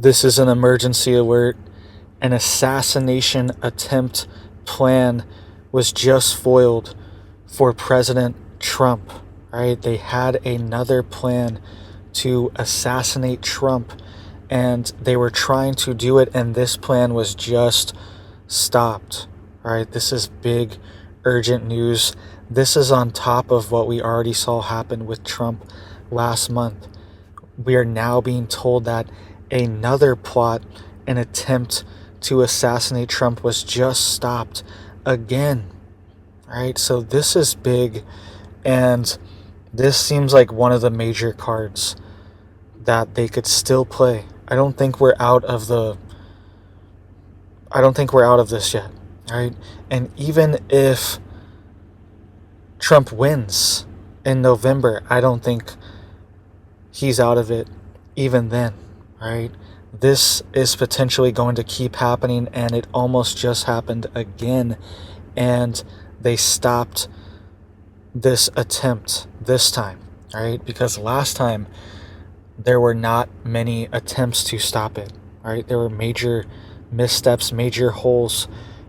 This is an emergency alert. An assassination attempt plan was just foiled for President Trump, right? They had another plan to assassinate Trump, and they were trying to do it, and this plan was just stopped, right? This is big, urgent news. This is on top of what we already saw happen with Trump last month. We are now being told that another plot, an attempt to assassinate Trump, was just stopped again, right? So this is big, and this seems like one of the major cards that they could still play. I don't think we're out of this yet, right? And even if Trump wins in November, I don't think he's out of it even then, right? This is potentially going to keep happening, and it almost just happened again, and they stopped this attempt this time, right? Because last time there were not many attempts to stop it, right? There were major missteps, major holes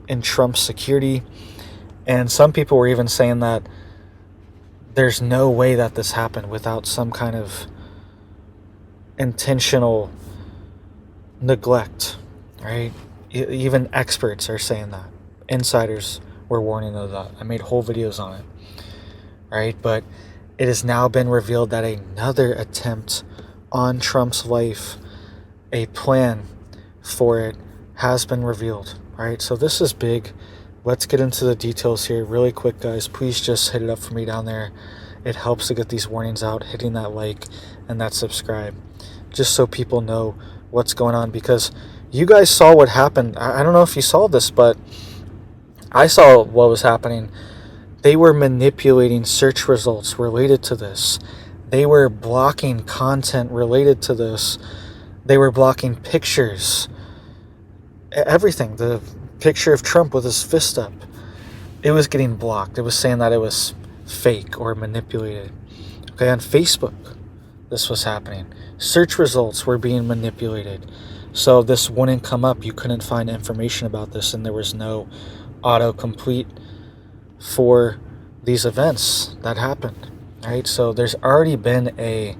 in Trump's security, and some people were even saying that there's no way that this happened without some kind of intentional neglect, right? Even experts are saying that. Insiders were warning of that. I made whole videos on it, right? But it has now been revealed that another attempt on Trump's life, a plan for it, has been revealed, right? So this is big. Let's get into the details here really quick, guys. Please just hit it up for me down there. It helps to get these warnings out, hitting that like and that subscribe, just so people know what's going on, because you guys saw what happened. I don't know if you saw this, but I saw what was happening. They were manipulating search results related to this. They were blocking content related to this. They were blocking pictures. Everything. The picture of Trump with his fist up, it was getting blocked. It was saying that it was fake or manipulated. Okay, on Facebook, this was happening. Search results were being manipulated. So this wouldn't come up. You couldn't find information about this, and there was no autocomplete for these events that happened, right? So there's already been a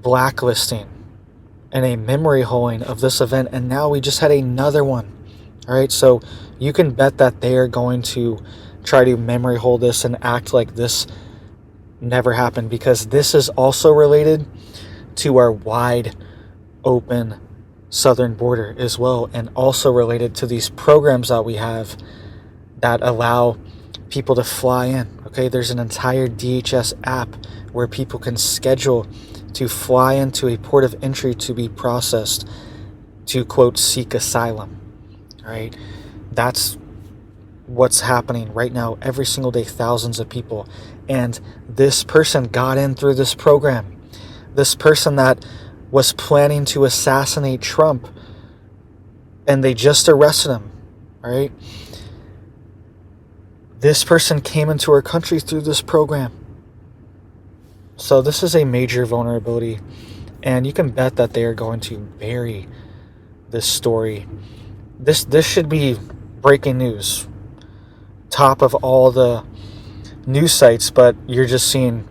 blacklisting and a memory holing of this event, and now we just had another one. All right, so you can bet that they are going to try to memory hole this and act like this never happened, because this is also related to our wide open southern border as well, and also related to these programs that we have that allow people to fly in. Okay, there's an entire DHS app where people can schedule to fly into a port of entry to be processed to, quote, seek asylum. All right, that's what's happening right now every single day, thousands of people. And this person got in through this program. This person that was planning to assassinate Trump, and they just arrested him, right? This person came into our country through this program. So this is a major vulnerability, and you can bet that they are going to bury this story. This should be breaking news, top of all the news sites, but you're just seeing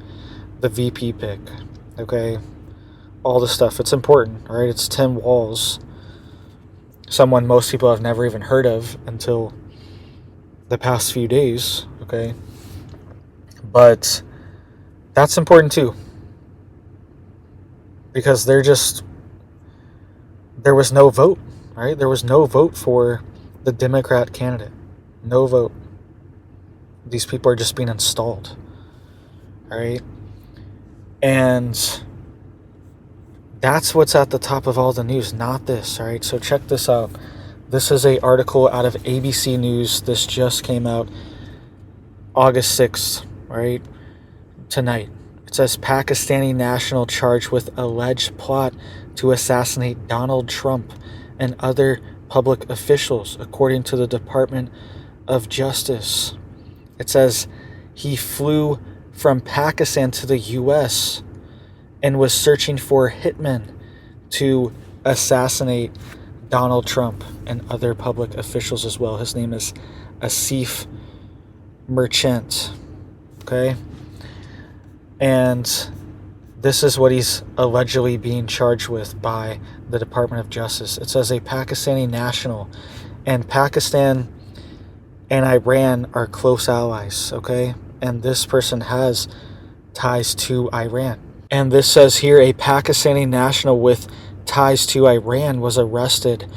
the VP pick, okay? All the stuff. It's important, right? It's Tim Walz, someone most people have never even heard of until the past few days, okay? But that's important too, because there was no vote, right? There was no vote for the Democrat candidate. No vote. These people are just being installed, all right? And that's what's at the top of all the news, not this, all right? So check this out. This is an article out of ABC News. This just came out August 6th, right? Tonight. It says Pakistani national charged with alleged plot to assassinate Donald Trump and other public officials, according to the Department of Justice. It says he flew from Pakistan to the U.S. and was searching for hitmen to assassinate Donald Trump and other public officials as well. His name is Asif Merchant. Okay? And this is what he's allegedly being charged with by the Department of Justice. It says a Pakistani national, and Pakistan and Iran are close allies, okay? And this person has ties to Iran. And this says here a Pakistani national with ties to Iran was arrested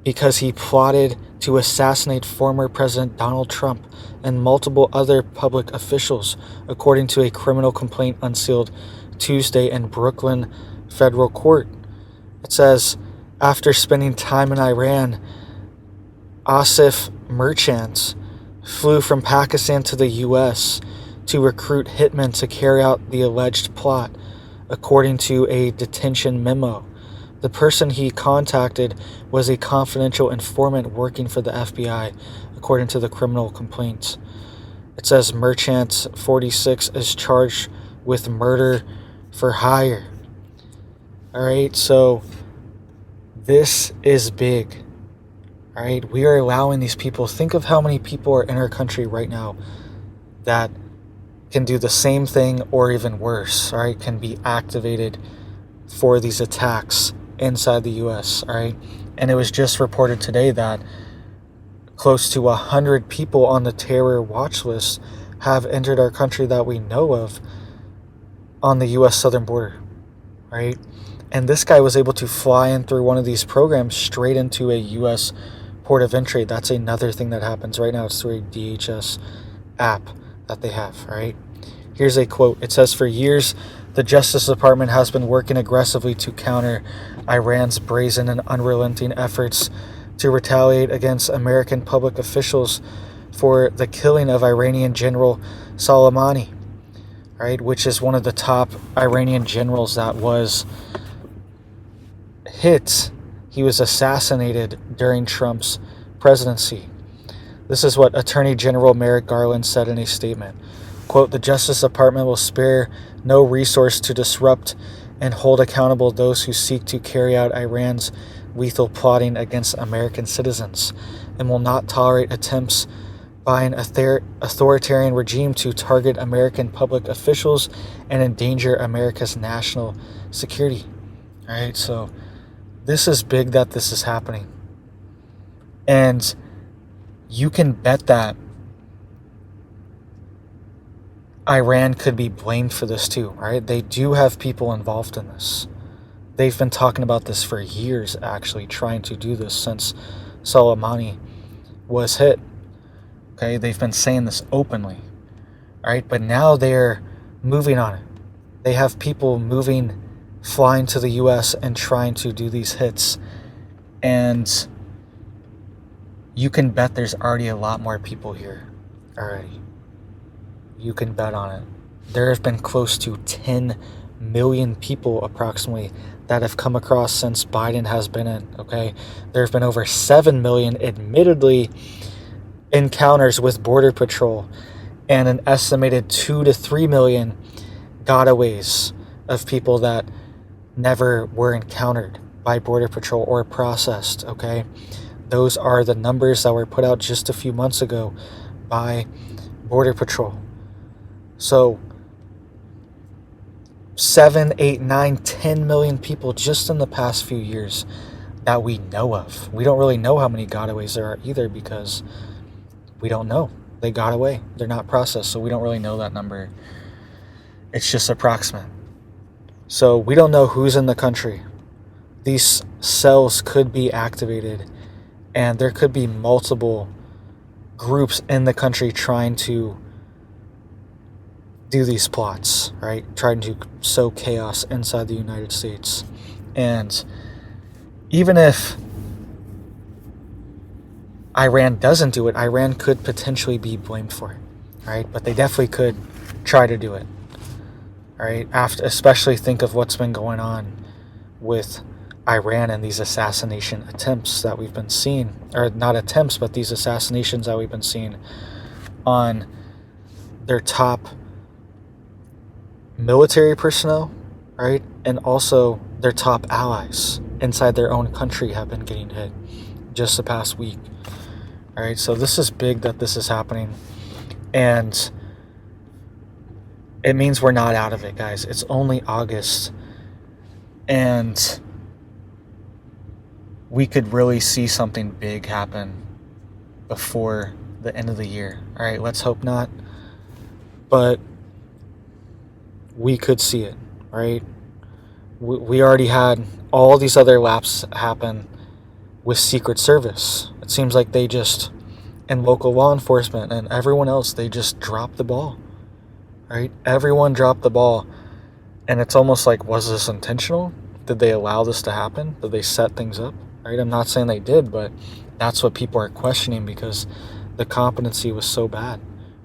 because he plotted to assassinate former President Donald Trump and multiple other public officials, according to a criminal complaint unsealed Tuesday in Brooklyn federal court. It says, after spending time in Iran, Asif Merchant flew from Pakistan to the U.S. to recruit hitmen to carry out the alleged plot, according to a detention memo. The person he contacted was a confidential informant working for the FBI, according to the criminal complaint. It says Merchant, 46, is charged with murder for hire. Alright, so this is big. Alright, we are allowing these people, think of how many people are in our country right now that can do the same thing or even worse, alright, can be activated for these attacks inside the US, alright? And it was just reported today that close to 100 people on the terror watch list have entered our country that we know of on the US southern border, right? And this guy was able to fly in through one of these programs straight into a US port of entry. That's another thing that happens right now. It's through a DHS app that they have, right? Here's a quote. It says, for years, the Justice Department has been working aggressively to counter Iran's brazen and unrelenting efforts to retaliate against American public officials for the killing of Iranian General Soleimani, right, which is one of the top Iranian generals that was hit. He was assassinated during Trump's presidency. This is what Attorney General Merrick Garland said in a statement. Quote, the Justice Department will spare no resource to disrupt and hold accountable those who seek to carry out Iran's lethal plotting against American citizens, and will not tolerate attempts by an authoritarian regime to target American public officials and endanger America's national security. All right, so this is big that this is happening. And you can bet that Iran could be blamed for this too, right? They do have people involved in this. They've been talking about this for years, actually, trying to do this since Soleimani was hit. Okay, they've been saying this openly, right? But now they're moving on it. They have people flying to the U.S. and trying to do these hits. And you can bet there's already a lot more people here already. You can bet on it. There have been close to 10 million people approximately that have come across since Biden has been in, okay? There have been over 7 million admittedly encounters with Border Patrol and an estimated 2 to 3 million gotaways of people that never were encountered by Border Patrol or processed, okay? Those are the numbers that were put out just a few months ago by Border Patrol. So 7, 8, 9, 10 million people just in the past few years that we know of. We don't really know how many gotaways there are either because we don't know. They got away. They're not processed, so we don't really know that number. It's just approximate. So we don't know who's in the country. These cells could be activated, and there could be multiple groups in the country trying to do these plots, right? Trying to sow chaos inside the United States. And even if Iran doesn't do it, Iran could potentially be blamed for it, right? But they definitely could try to do it, right? Especially think of what's been going on with Iran and these assassination attempts that we've been seeing, or not attempts, but these assassinations that we've been seeing on their top military personnel, right? And also their top allies, inside their own country have been getting hit just the past week. All right, so this is big that this is happening, and it means we're not out of it, guys. It's only August, and we could really see something big happen before the end of the year. All right, let's hope not, but we could see it, right? We already had all these other laps happen with Secret Service. It seems like they just, and local law enforcement and everyone else, they just dropped the ball, right? Everyone dropped the ball, and it's almost like, was this intentional? Did they allow this to happen? Did they set things up, right? I'm not saying they did, but that's what people are questioning because the competency was so bad,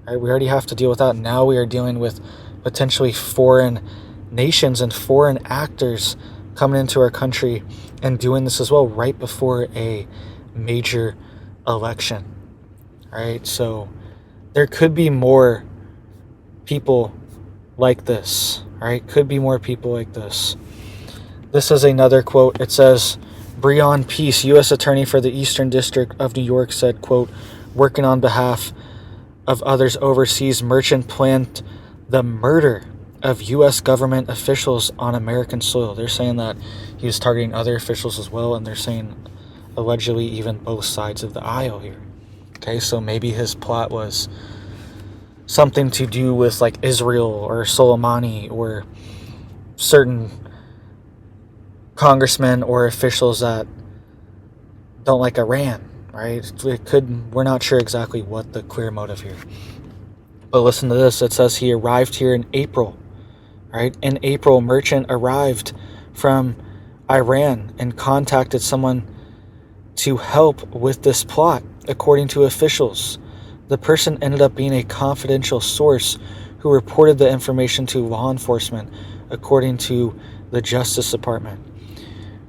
right? We already have to deal with that. Now we are dealing with potentially foreign nations and foreign actors coming into our country and doing this as well right before a major election, right? So there could be more people like this, right? Could be more people like this. This is another quote. It says, Breon Peace, U.S. Attorney for the Eastern District of New York, said, quote, working on behalf of others overseas, Merchant planned the murder of U.S. government officials on American soil. They're saying that he was targeting other officials as well, and they're saying allegedly even both sides of the aisle here. Okay, so maybe his plot was something to do with like Israel or Soleimani or certain congressmen or officials that don't like Iran, right? We're not sure exactly what the clear motive here. But listen to this. It says he arrived here in April, right? In April, Merchant arrived from Iran and contacted someone to help with this plot, according to officials. The person ended up being a confidential source who reported the information to law enforcement, according to the Justice Department.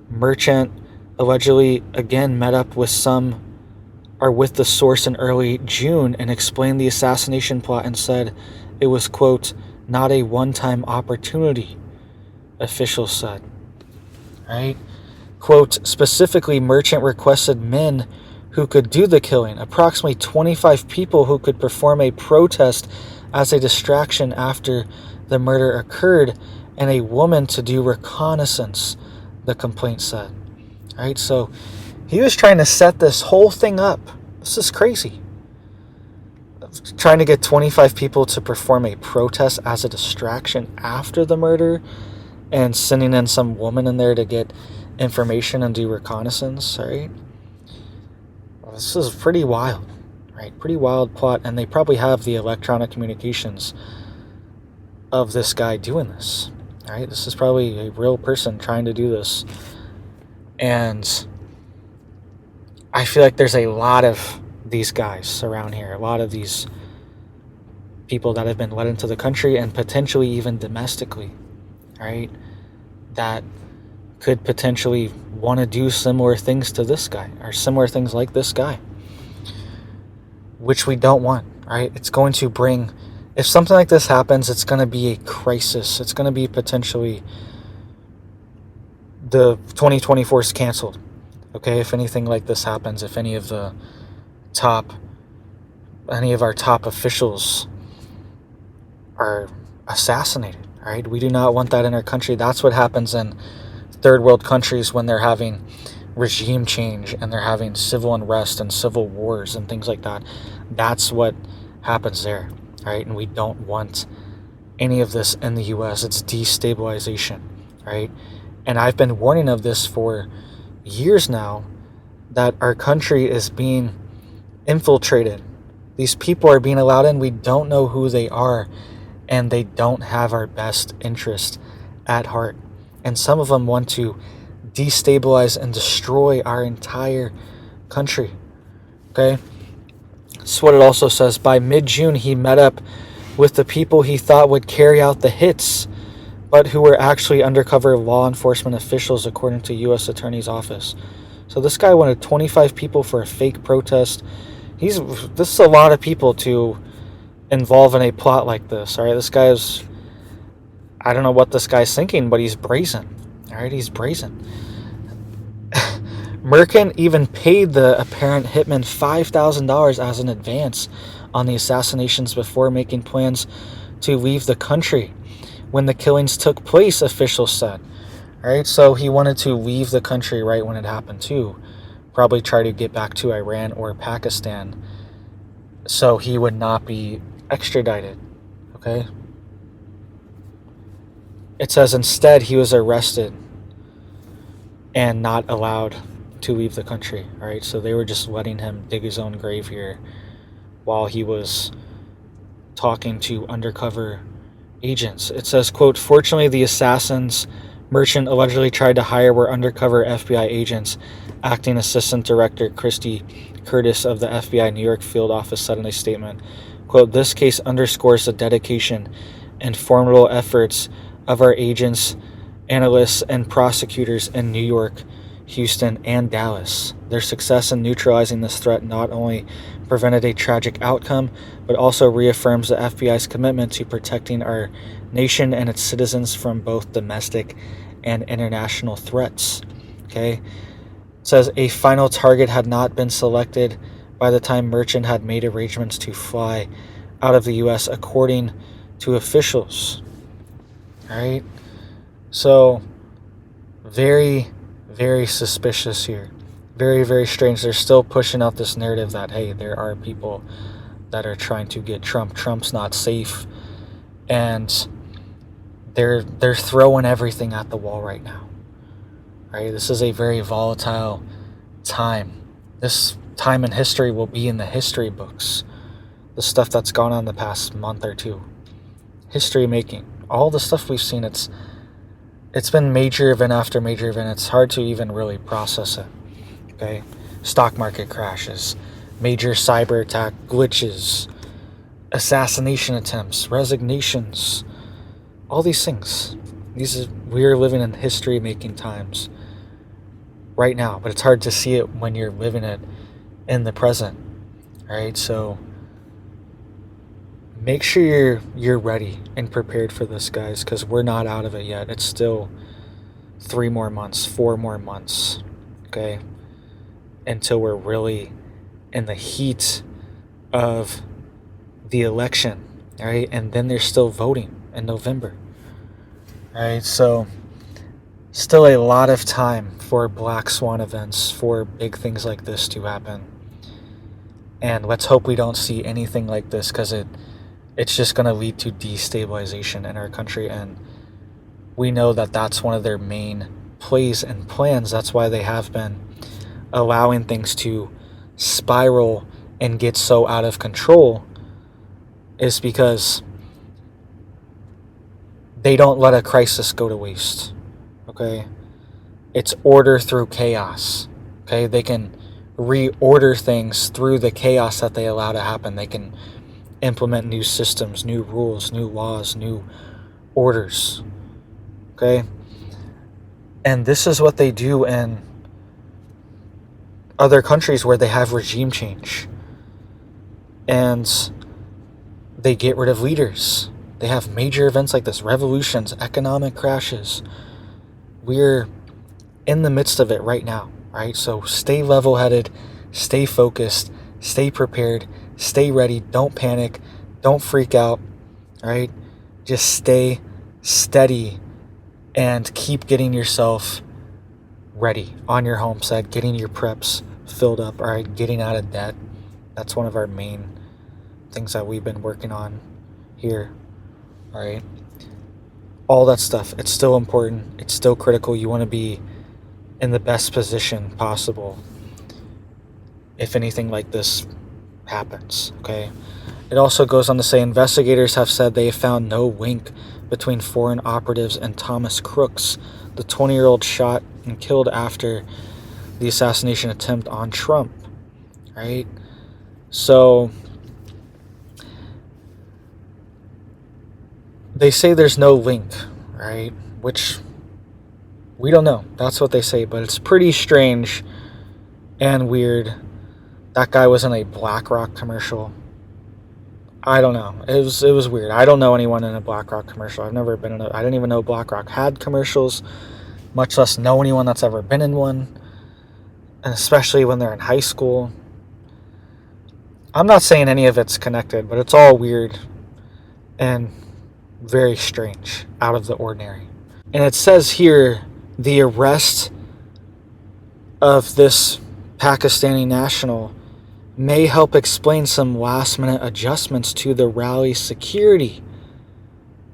Merchant allegedly again met up with the source in early June and explained the assassination plot and said it was, quote, not a one-time opportunity, officials said. Right? Quote, specifically, Merchant requested men who could do the killing, approximately 25 people who could perform a protest as a distraction after the murder occurred, and a woman to do reconnaissance, the complaint said. Right? So he was trying to set this whole thing up. This is crazy. Trying to get 25 people to perform a protest as a distraction after the murder and sending in some woman in there to get information and do reconnaissance, right? Well, this is pretty wild, right? Pretty wild plot, and they probably have the electronic communications of this guy doing this, right? This is probably a real person trying to do this. And I feel like there's a lot of these guys around here, a lot of these people that have been let into the country and potentially even domestically, right, that could potentially want to do similar things to this guy or similar things like this guy, which we don't want, right? It's going to bring, if something like this happens, it's going to be a crisis. It's going to be potentially the 2024 is canceled. Okay, if anything like this happens, if any of our top officials are assassinated, right? We do not want that in our country. That's what happens in third world countries when they're having regime change and they're having civil unrest and civil wars and things like that. That's what happens there, right? And we don't want any of this in the U.S. It's destabilization, right? And I've been warning of this for years now, that our country is being infiltrated. These people are being allowed in. We don't know who they are, and they don't have our best interest at heart. And some of them want to destabilize and destroy our entire country. Okay? That's what it also says. By mid-June, he met up with the people he thought would carry out the hits, but who were actually undercover law enforcement officials, according to U.S. Attorney's Office. So this guy wanted 25 people for a fake protest. This is a lot of people to involve in a plot like this. All right, this guy is, I don't know what this guy's thinking, but he's brazen. All right, he's brazen. Merkin even paid the apparent hitman $5,000 as an advance on the assassinations before making plans to leave the country when the killings took place, officials said. Right, so he wanted to leave the country right when it happened too. Probably try to get back to Iran or Pakistan so he would not be extradited. Okay? It says instead he was arrested and not allowed to leave the country. Alright, so they were just letting him dig his own grave here while he was talking to undercover agents. It says, quote, fortunately the assassins Merchant allegedly tried to hire were undercover FBI agents. Acting Assistant Director Christy Curtis of the FBI New York Field Office said in a statement, quote, this case underscores the dedication and formidable efforts of our agents, analysts, and prosecutors in New York, Houston, and Dallas. Their success in neutralizing this threat not only prevented a tragic outcome, but also reaffirms the FBI's commitment to protecting our nation and its citizens from both domestic and international threats. Okay? It says a final target had not been selected by the time Merchant had made arrangements to fly out of the U.S., according to officials. All right? So, very, very suspicious here. Very, very strange. They're still pushing out this narrative that, hey, there are people that are trying to get Trump. Trump's not safe. And they're throwing everything at the wall right now. Right? This is a very volatile time. This time in history will be in the history books. The stuff that's gone on the past month or two. History making. All the stuff we've seen, it's been major event after major event. It's hard to even really process it. Okay? Stock market crashes, major cyber attack glitches, assassination attempts, resignations, all these things. We are living in history making times right now, but it's hard to see it when you're living it in the present. Alright, so make sure you're ready and prepared for this, guys, because we're not out of it yet. It's still 3 more months, 4 more months, okay, until we're really in the heat of the election, all right? And then they're still voting in November, all right? So still a lot of time for black swan events, for big things like this to happen. And let's hope we don't see anything like this, because it's just going to lead to destabilization in our country, and we know that that's one of their main plays and plans. That's why they have been allowing things to spiral and get so out of control, is because they don't let a crisis go to waste. Okay? It's order through chaos. Okay? They can reorder things through the chaos that they allow to happen. They can implement new systems, new rules, new laws, new orders. Okay? And this is what they do in other countries where they have regime change. And they get rid of leaders. They have major events like this, revolutions, economic crashes. We're in the midst of it right now, right? So stay level-headed, stay focused, stay prepared, stay ready, don't panic, don't freak out, right? Just stay steady and keep getting yourself ready on your homestead, getting your preps filled up, all right? Getting out of debt. That's one of our main things that we've been working on here, all right? All that stuff, it's still important. It's still critical. You want to be in the best position possible if anything like this happens, okay? It also goes on to say investigators have said they have found no link between foreign operatives and Thomas Crooks, the 20-year-old shot and killed after the assassination attempt on Trump, right? So they say there's no link, right? Which we don't know. That's what they say, but it's pretty strange and weird. That guy was in a BlackRock commercial. I don't know. It was weird. I don't know anyone in a BlackRock commercial. I've never been in I didn't even know BlackRock had commercials, much less know anyone that's ever been in one. and especially when they're in high school. I'm not saying any of it's connected, but it's all weird and very strange, out of the ordinary. And it says here the arrest of this Pakistani national may help explain some last-minute adjustments to the rally security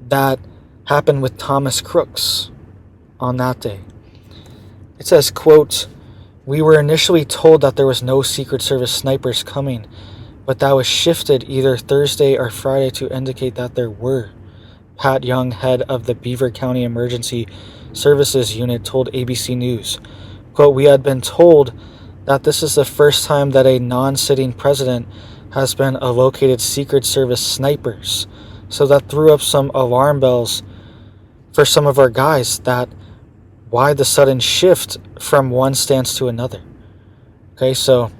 that happened with Thomas Crooks on that day. It says, quote, "We were initially told that there was no Secret Service snipers coming, but that was shifted either Thursday or Friday to indicate that there were." Pat Young, head of the Beaver County Emergency Services Unit, told ABC News, quote, "We had been told that this is the first time that a non-sitting president has been allocated Secret Service snipers. So that threw up some alarm bells for some of our guys, that why the sudden shift from one stance to another." Okay, so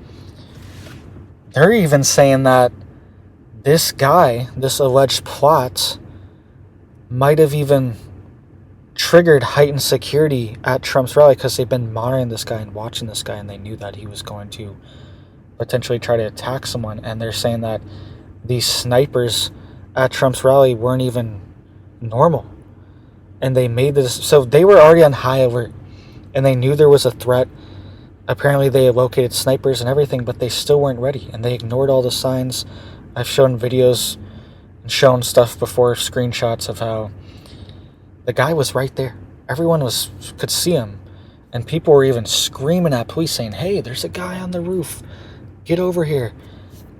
they're even saying that this guy, this alleged plot, might have even triggered heightened security at Trump's rally because they've been monitoring this guy and watching this guy, and they knew that he was going to potentially try to attack someone. And they're saying that these snipers at Trump's rally weren't even normal, and they made this, so they were already on high alert and they knew there was a threat. Apparently they located snipers and everything, but they still weren't ready, and they ignored all the signs. I've shown videos and shown stuff before, screenshots of how the guy was right there. Everyone could see him, and people were even screaming at police saying, "Hey, there's a guy on the roof, get over here,"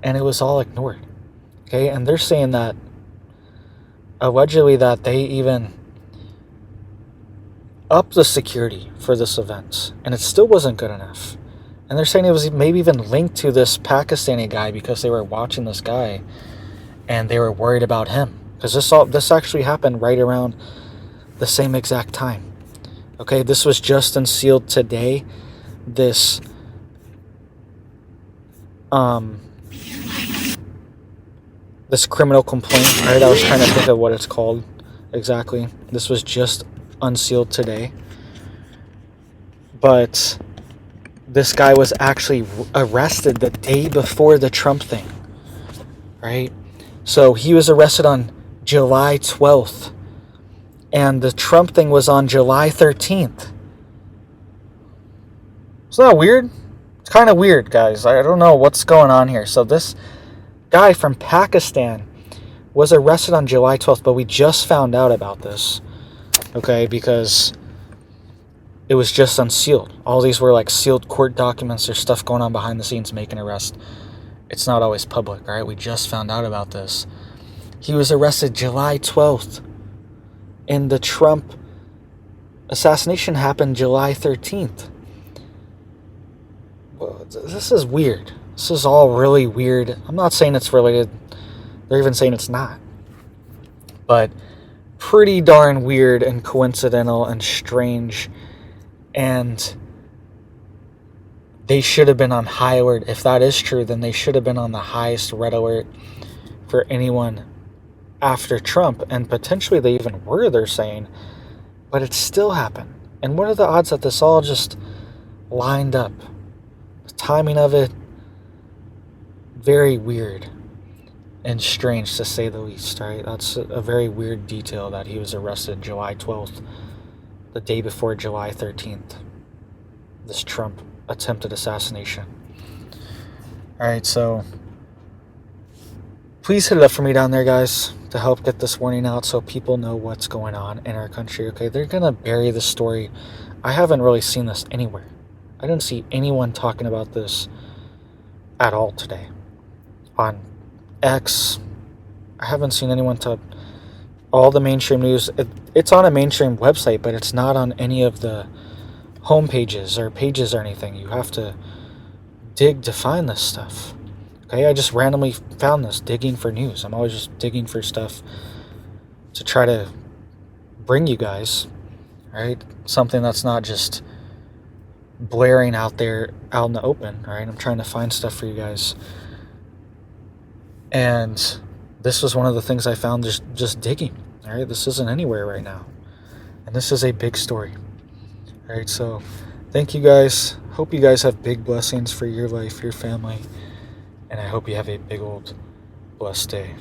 and it was all ignored. Okay, and they're saying that allegedly that they even upped the security for this event, and it still wasn't good enough. And they're saying it was maybe even linked to this Pakistani guy because they were watching this guy and they were worried about him, because this actually happened right around the same exact time. Okay, this was just unsealed today. This this criminal complaint, right? I was trying to think of what it's called exactly. This was just unsealed today. But this guy was actually arrested the day before the Trump thing, right? So he was arrested on July 12th, and the Trump thing was on July 13th. Isn't that weird? It's kind of weird, guys. I don't know what's going on here. So this guy from Pakistan was arrested on July 12th, but we just found out about this, okay, because it was just unsealed. All these were like sealed court documents. There's stuff going on behind the scenes making arrest. It's not always public, right? We just found out about this. He was arrested July 12th, and the Trump assassination happened July 13th. Well, this is weird. This is all really weird. I'm not saying it's related. They're even saying it's not. But pretty darn weird and coincidental and strange. And they should have been on high alert. If that is true, then they should have been on the highest red alert for anyone after Trump. And potentially they even were, they're saying. But it still happened. And what are the odds that this all just lined up? The timing of it, very weird and strange, to say the least, right? That's a very weird detail, that he was arrested July 12th, the day before July 13th. This Trump attempted assassination. Alright, so please hit it up for me down there, guys, to help get this warning out so people know what's going on in our country, okay? They're going to bury this story. I haven't really seen this anywhere. I didn't see anyone talking about this at all today. On X, I haven't seen anyone talk. All the mainstream news, it's on a mainstream website, but it's not on any of the home pages or pages or anything. You have to dig to find this stuff. Okay, I just randomly found this, digging for news. I'm always just digging for stuff to try to bring you guys, right? Something that's not just blaring out there out in the open, right? I'm trying to find stuff for you guys. And this was one of the things I found just digging, all right? This isn't anywhere right now. And this is a big story. All right, so thank you guys hope you guys have big blessings for your life, your family, and I hope you have a big old blessed day.